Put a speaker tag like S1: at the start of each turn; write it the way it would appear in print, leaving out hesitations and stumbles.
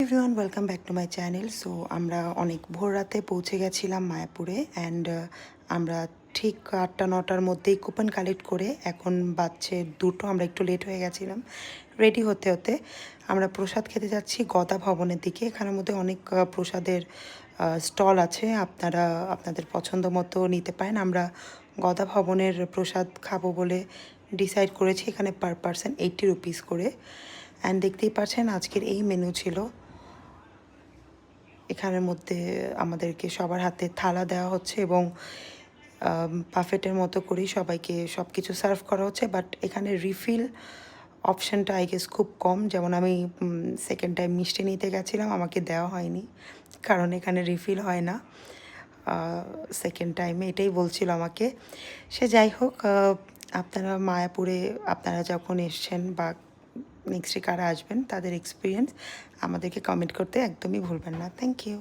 S1: Everyone welcome back to my channel. So আমরা অনেক ভোর রাতে পৌঁছে গেছিলাম মায়াপুরে অ্যান্ড আমরা ঠিক ৮টা-৯টার মধ্যেই কুপন কালেক্ট করে এখন বাজছে ২টো। আমরা একটু লেট হয়ে গেছিলাম রেডি হতে হতে। আমরা প্রসাদ খেতে যাচ্ছি গদা ভবনের দিকে। এখানের মধ্যে অনেক প্রসাদের স্টল আছে, আপনারা আপনাদের পছন্দ মতো নিতে পারেন। আমরা গদা ভবনের প্রসাদ খাবো বলে ডিসাইড করেছি। এখানে পার পারসন 80 রুপিস করে। অ্যান্ড দেখতেই পাচ্ছেন আজকের এই মেনু ছিল। এখানের মধ্যে আমাদেরকে সবার হাতে থালা দেওয়া হচ্ছে এবং বাফেটের মতো করেই সবাইকে সব কিছু সার্ভ করা হচ্ছে। বাট এখানে রিফিল অপশানটা আই গেস খুব কম। যেমন আমি সেকেন্ড টাইম মিষ্টি নিতে গেছিলাম, আমাকে দেওয়া হয়নি কারণ এখানে রিফিল হয় না সেকেন্ড টাইমে, এটাই বলছিল আমাকে। সে যাই হোক, আপনারা মায়াপুরে আপনারা যখন এসছেন বা নেক্সটে কারা আসবেন তাদের এক্সপিরিয়েন্স আমাদেরকে কমেন্ট করতে একদমই ভুলবেন না। Thank you.